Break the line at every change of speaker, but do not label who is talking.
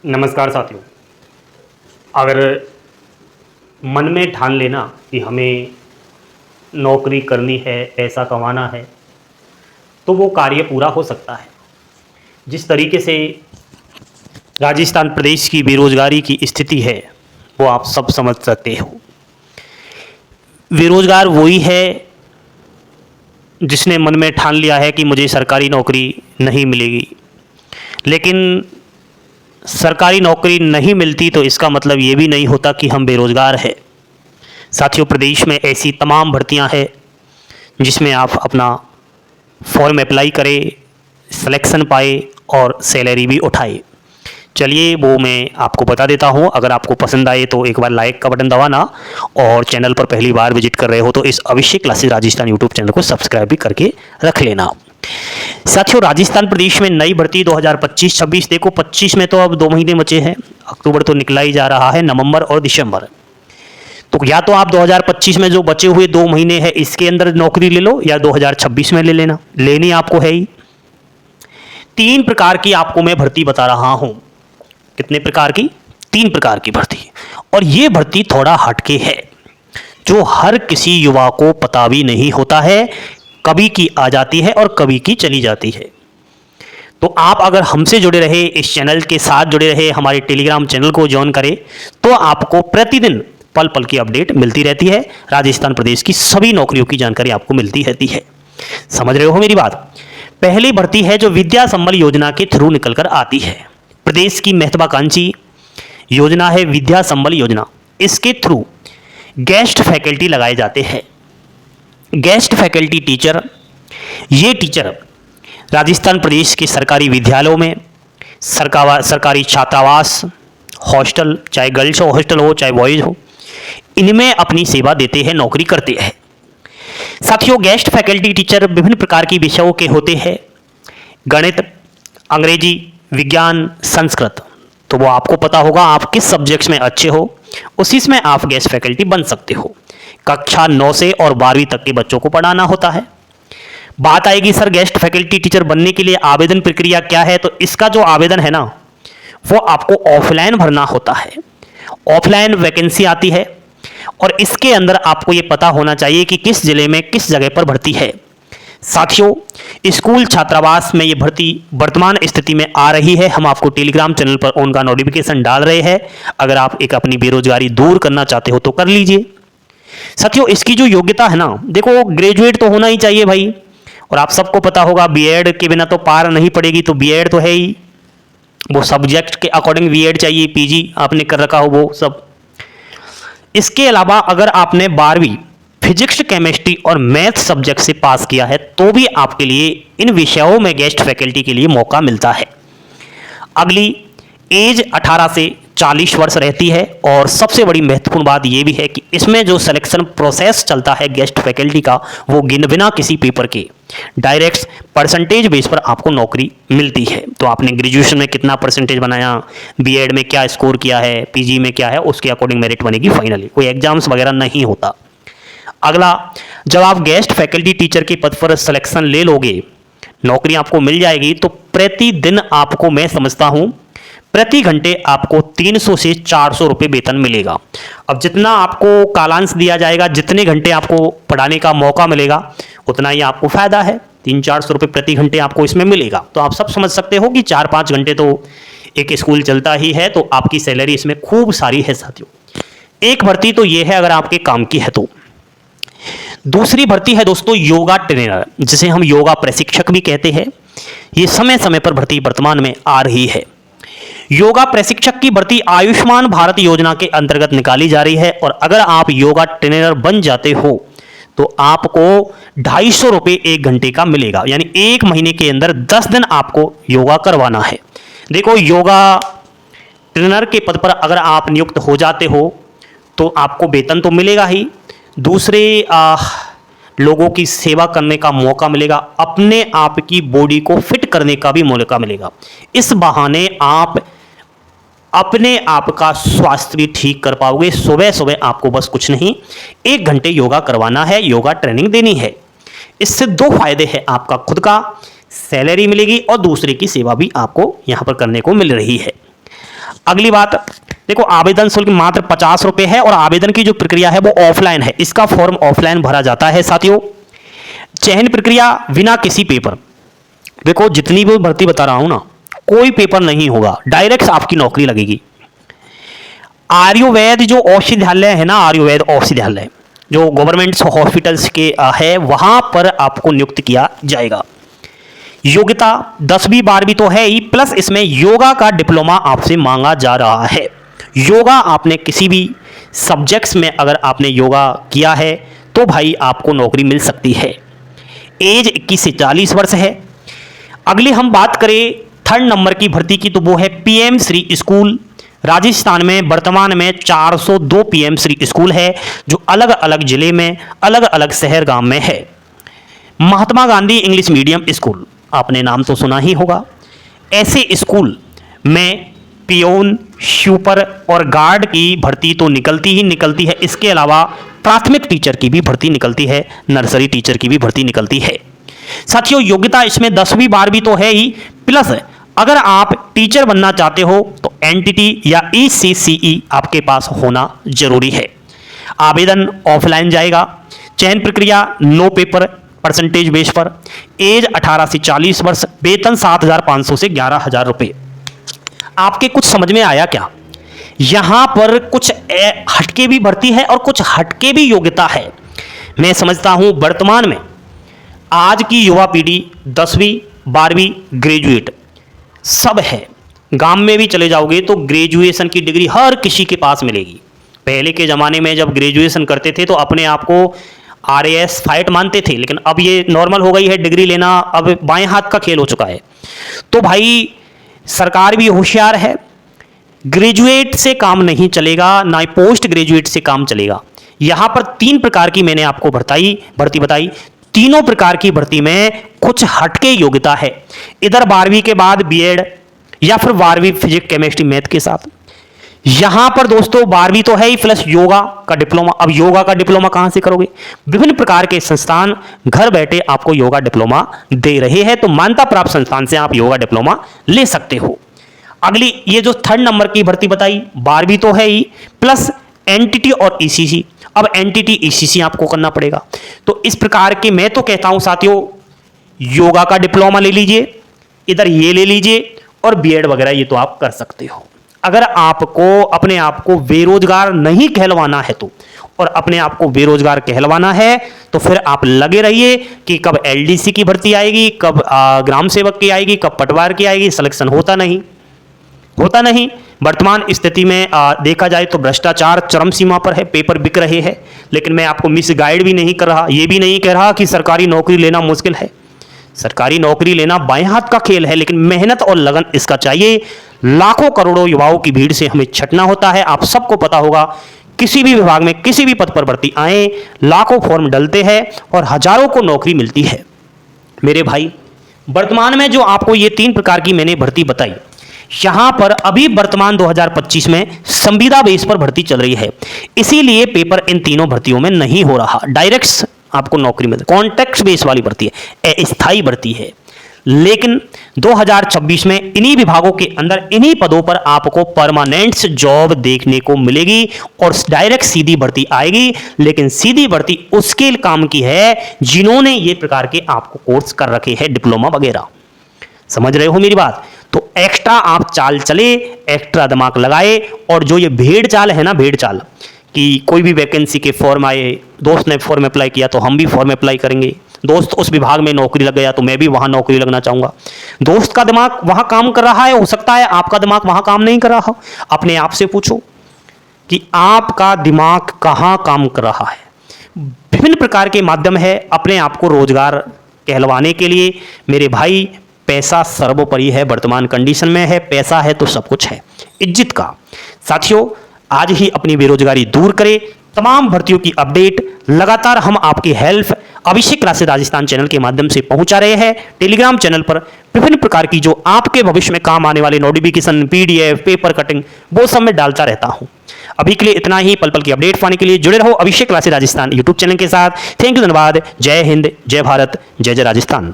नमस्कार साथियों। अगर मन में ठान लेना कि हमें नौकरी करनी है, पैसा कमाना है, तो वो कार्य पूरा हो सकता है। जिस तरीके से राजस्थान प्रदेश की बेरोज़गारी की स्थिति है वो आप सब समझ सकते हो। बेरोज़गार वही है जिसने मन में ठान लिया है कि मुझे सरकारी नौकरी नहीं मिलेगी, लेकिन सरकारी नौकरी नहीं मिलती तो इसका मतलब ये भी नहीं होता कि हम बेरोज़गार हैं। साथियों, प्रदेश में ऐसी तमाम भर्तियां हैं जिसमें आप अपना फॉर्म अप्लाई करें, सिलेक्शन पाए और सैलरी भी उठाए। चलिए वो मैं आपको बता देता हूँ। अगर आपको पसंद आए तो एक बार लाइक का बटन दबाना, और चैनल पर पहली बार विजिट कर रहे हो तो इस अभिषेक क्लासेस राजस्थान यूट्यूब चैनल को सब्सक्राइब भी करके रख लेना। साथियों, राजस्थान प्रदेश में नई भर्ती 2025-26, देखो 25 में तो अब 2 महीने बचे हैं, अक्टूबर तो निकला ही जा रहा है, नवंबर और दिसंबर। तो या तो आप 2025 में जो बचे हुए 2 महीने हैं इसके अंदर नौकरी ले लो, या 2026 में ले लेना। लेनी आपको है ही। 3 प्रकार की आपको मैं भर्ती बता रहा हूं। कितने प्रकार की? 3 प्रकार की भर्ती। और ये भर्ती थोड़ा हटके है, जो हर किसी युवा को पता भी नहीं होता है। कभी की आ जाती है और कभी की चली जाती है। तो आप अगर हमसे जुड़े रहे, इस चैनल के साथ जुड़े रहे, हमारे टेलीग्राम चैनल को ज्वाइन करें, तो आपको प्रतिदिन पल पल की अपडेट मिलती रहती है। राजस्थान प्रदेश की सभी नौकरियों की जानकारी आपको मिलती रहती है। समझ रहे हो मेरी बात? पहली भर्ती है जो विद्या संबल योजना के थ्रू निकल कर आती है। प्रदेश की महत्वाकांक्षी योजना है विद्या संबल योजना। इसके थ्रू गेस्ट फैकल्टी लगाए जाते हैं। गेस्ट फैकल्टी टीचर, ये टीचर राजस्थान प्रदेश के सरकारी विद्यालयों में, सरकारी छात्रावास, हॉस्टल, चाहे गर्ल्स हॉस्टल हो चाहे बॉयज़ हो, इनमें अपनी सेवा देते हैं, नौकरी करते हैं। साथियों, गेस्ट फैकल्टी टीचर विभिन्न प्रकार की विषयों के होते हैं। गणित, अंग्रेजी, विज्ञान, संस्कृत। तो वो आपको पता होगा आप किस सब्जेक्ट्स में अच्छे हो, उसी में आप गेस्ट फैकल्टी बन सकते हो। कक्षा 9 से और 12वीं तक के बच्चों को पढ़ाना होता है। बात आएगी सर गेस्ट फैकल्टी टीचर बनने के लिए आवेदन प्रक्रिया क्या है, तो इसका जो आवेदन है ना वो आपको ऑफलाइन भरना होता है। ऑफलाइन वैकेंसी आती है और इसके अंदर आपको ये पता होना चाहिए कि किस जिले में किस जगह पर भर्ती है। साथियों, स्कूल छात्रावास में ये भर्ती वर्तमान स्थिति में आ रही है। हम आपको टेलीग्राम चैनल पर उनका नोटिफिकेशन डाल रहे हैं। अगर आप एक अपनी बेरोजगारी दूर करना चाहते हो तो कर लीजिए। साथियों, इसकी जो योग्यता है ना, देखो ग्रेजुएट तो होना ही चाहिए भाई, और आप सबको पता होगा बीएड के बिना तो पार नहीं पड़ेगी, तो बीएड तो है ही। वो सब्जेक्ट के अकॉर्डिंग बीएड चाहिए, पीजी आपने कर रखा हो वो सब। इसके अलावा अगर आपने 12वीं फिजिक्स, केमिस्ट्री और मैथ सब्जेक्ट से पास किया है तो भी आपके लिए इन विषयों में गेस्ट फैकल्टी के लिए मौका मिलता है। अगली एज 18 से 40 वर्ष रहती है, और सबसे बड़ी महत्वपूर्ण बात यह भी है कि इसमें जो सिलेक्शन प्रोसेस चलता है गेस्ट फैकल्टी का, वो बिना किसी पेपर के डायरेक्ट परसेंटेज बेस पर आपको नौकरी मिलती है। तो आपने ग्रेजुएशन में कितना परसेंटेज बनाया, बीएड में क्या स्कोर किया है, पीजी में क्या है, उसके अकॉर्डिंग मेरिट बनेगी फाइनली। कोई एग्जाम्स वगैरह नहीं होता। अगला, जब आप गेस्ट फैकल्टी टीचर के पद पर सिलेक्शन ले लोगे, नौकरी आपको मिल जाएगी, तो प्रतिदिन आपको, मैं समझता हूं प्रति घंटे आपको 300 से 400 रुपये वेतन मिलेगा। अब जितना आपको कालांश दिया जाएगा, जितने घंटे आपको पढ़ाने का मौका मिलेगा, उतना ही आपको फायदा है। 300-400 रुपये प्रति घंटे आपको इसमें मिलेगा। तो आप सब समझ सकते हो कि 4-5 घंटे तो एक स्कूल चलता ही है, तो आपकी सैलरी इसमें खूब सारी है। साथियों, एक भर्ती तो ये है अगर आपके काम की है तो। दूसरी भर्ती है दोस्तों योगा ट्रेनर, जिसे हम योगा प्रशिक्षक भी कहते हैं। ये समय समय पर भर्ती वर्तमान में आ रही है। योगा प्रशिक्षक की भर्ती आयुष्मान भारत योजना के अंतर्गत निकाली जा रही है, और अगर आप योगा ट्रेनर बन जाते हो तो आपको 250 रुपये 1 घंटे का मिलेगा। यानी 1 महीने के अंदर 10 दिन आपको योगा करवाना है। देखो, योगा ट्रेनर के पद पर अगर आप नियुक्त हो जाते हो तो आपको वेतन तो मिलेगा ही, दूसरे लोगों की सेवा करने का मौका मिलेगा, अपने आप की बॉडी को फिट करने का भी मौका मिलेगा। इस बहाने आप अपने आप का स्वास्थ्य भी ठीक कर पाओगे। सुबह सुबह आपको बस कुछ नहीं, 1 घंटे योगा करवाना है, योगा ट्रेनिंग देनी है। इससे 2 फायदे हैं, आपका खुद का सैलरी मिलेगी और दूसरे की सेवा भी आपको यहां पर करने को मिल रही है। अगली बात देखो, आवेदन शुल्क मात्र 50 रुपये है और आवेदन की जो प्रक्रिया है वो ऑफलाइन है। इसका फॉर्म ऑफलाइन भरा जाता है साथियों। चयन प्रक्रिया बिना किसी पेपर, देखो जितनी भी भर्ती बता रहा हूं ना, कोई पेपर नहीं होगा, डायरेक्ट आपकी नौकरी लगेगी। आयुर्वेद जो औषधालय है ना, आयुर्वेद औषधालय जो गवर्नमेंट हॉस्पिटल्स के है, वहां पर आपको नियुक्त किया जाएगा। योग्यता 10वीं 12वीं तो है ही, प्लस इसमें योगा का डिप्लोमा आपसे मांगा जा रहा है। योगा आपने किसी भी सब्जेक्ट्स में अगर आपने योगा किया है तो भाई आपको नौकरी मिल सकती है। एज 21 से 40 वर्ष है। अगली हम बात करें 3rd नंबर की भर्ती की, तो वो है पीएम श्री स्कूल। राजस्थान में वर्तमान में 402 पीएम श्री स्कूल है, जो अलग अलग जिले में अलग अलग शहर गांव में है। Mahatma Gandhi English medium school, आपने नाम तो सुना ही होगा। ऐसे स्कूल में पियोन, स्वीपर और गार्ड की भर्ती तो निकलती ही निकलती है। इसके अलावा प्राथमिक टीचर की भी भर्ती निकलती है, नर्सरी टीचर की भी भर्ती निकलती है। साथियों, योग्यता इसमें 10वीं 12वीं तो है ही, प्लस अगर आप टीचर बनना चाहते हो तो एनटीटी या ईसीसीई आपके पास होना जरूरी है। आवेदन ऑफलाइन जाएगा। चयन प्रक्रिया नो पेपर, परसेंटेज बेस पर। एज 18 से 40 वर्ष। वेतन 7,500 से 11,000 रुपये। आपके कुछ समझ में आया क्या? यहां पर कुछ हटके भी भर्ती है और कुछ हटके भी योग्यता है। मैं समझता हूं वर्तमान में आज की युवा पीढ़ी 10वीं 12वीं ग्रेजुएट सब है। गांव में भी चले जाओगे तो ग्रेजुएशन की डिग्री हर किसी के पास मिलेगी। पहले के ज़माने में जब ग्रेजुएशन करते थे तो अपने आप को RAS फाइट मानते थे, लेकिन अब ये नॉर्मल हो गई है डिग्री लेना, अब बाएं हाथ का खेल हो चुका है। तो भाई सरकार भी होशियार है, ग्रेजुएट से काम नहीं चलेगा, ना ही पोस्ट ग्रेजुएट से काम चलेगा। यहाँ पर 3 प्रकार की मैंने आपको भर्ती बताई। तीनों प्रकार की भर्ती में कुछ हटके योग्यता है। इधर 12वीं के बाद बीएड या फिर 12वीं फिजिक्स केमिस्ट्री मैथ के साथ। यहां पर दोस्तों 12वीं तो है ही, प्लस योगा का डिप्लोमा। अब योगा का डिप्लोमा कहां से करोगे? विभिन्न प्रकार के संस्थान घर बैठे आपको योगा डिप्लोमा दे रहे हैं, तो मान्यता प्राप्त संस्थान से आप योगा डिप्लोमा ले सकते हो। अगली ये जो 3rd नंबर की भर्ती बताई, 12वीं तो है ही, प्लस एनटीटी और ईसीसी। अब एनटीटी ईसीसी आपको करना पड़ेगा। तो इस प्रकार के मैं तो कहता हूं साथियों, योगा का डिप्लोमा ले लीजिए, इधर ये ले लीजिए, और बीएड वगैरह ये तो आप कर सकते हो। अगर आपको अपने आप को बेरोजगार नहीं कहलवाना है तो, और अपने आप को बेरोजगार कहलवाना है तो फिर आप लगे रहिए कि कब एलडीसी की भर्ती आएगी, कब ग्राम सेवक की आएगी, कब पटवार की आएगी। सिलेक्शन होता नहीं। वर्तमान स्थिति में देखा जाए तो भ्रष्टाचार चरम सीमा पर है, पेपर बिक रहे हैं। लेकिन मैं आपको मिस गाइड भी नहीं कर रहा, ये भी नहीं कह रहा कि सरकारी नौकरी लेना मुश्किल है। सरकारी नौकरी लेना बाएं हाथ का खेल है, लेकिन मेहनत और लगन इसका चाहिए। लाखों करोड़ों युवाओं की भीड़ से हमें छटना होता है। आप सबको पता होगा, किसी भी विभाग में किसी भी पद पर भर्ती आए, लाखों फॉर्म डलते हैं और हजारों को नौकरी मिलती है। मेरे भाई, वर्तमान में जो आपको ये 3 प्रकार की मैंने भर्ती बताई, यहां पर अभी वर्तमान 2025 में संविदा बेस पर भर्ती चल रही है। इसीलिए पेपर इन तीनों भर्तियों में नहीं हो रहा, डायरेक्ट आपको नौकरी मिलती। कॉन्ट्रैक्ट बेस वाली भर्ती है, अस्थायी भर्ती है। लेकिन 2026 में इन्हीं विभागों के अंदर इन्हीं पदों पर आपको परमानेंट जॉब देखने को मिलेगी और डायरेक्ट सीधी भर्ती आएगी। लेकिन सीधी भर्ती उसके काम की है जिन्होंने ये प्रकार के आपको कोर्स कर रखे हैं, डिप्लोमा वगैरह। समझ रहे हो मेरी बात? तो एक्स्ट्रा आप चाल चले, एक्स्ट्रा दिमाग लगाए, और जो ये भेड़ चाल है ना, भेड़ चाल कि कोई भी वैकेंसी के फॉर्म आए, दोस्त ने फॉर्म अप्लाई किया तो हम भी फॉर्म अप्लाई करेंगे, दोस्त उस विभाग में नौकरी लग गया तो मैं भी वहां नौकरी लगना चाहूंगा। दोस्त का दिमाग वहां काम कर रहा है, हो सकता है आपका दिमाग वहां काम नहीं कर रहा हो। अपने आप से पूछो कि आपका दिमाग कहां काम कर रहा है। विभिन्न प्रकार के माध्यम है अपने आप को रोजगार कहलवाने के लिए। मेरे भाई, पैसा सर्वोपरि है, वर्तमान कंडीशन में है। पैसा है तो सब कुछ है, इज्जत का। साथियों, आज ही अपनी बेरोजगारी दूर करें। तमाम भर्तियों की अपडेट लगातार हम आपकी हेल्प अभिषेक क्लासेस राजस्थान चैनल के माध्यम से पहुंचा रहे हैं। टेलीग्राम चैनल पर विभिन्न प्रकार की जो आपके भविष्य में काम आने वाले नोटिफिकेशन, पीडीएफ, पेपर कटिंग, वो सब मैं डालता रहता हूं। अभी के लिए इतना ही। पल पल की अपडेट पाने के लिए जुड़े रहो अभिषेक क्लासेस राजस्थान यूट्यूब चैनल के साथ। थैंक यू, धन्यवाद। जय हिंद, जय भारत, जय जय राजस्थान।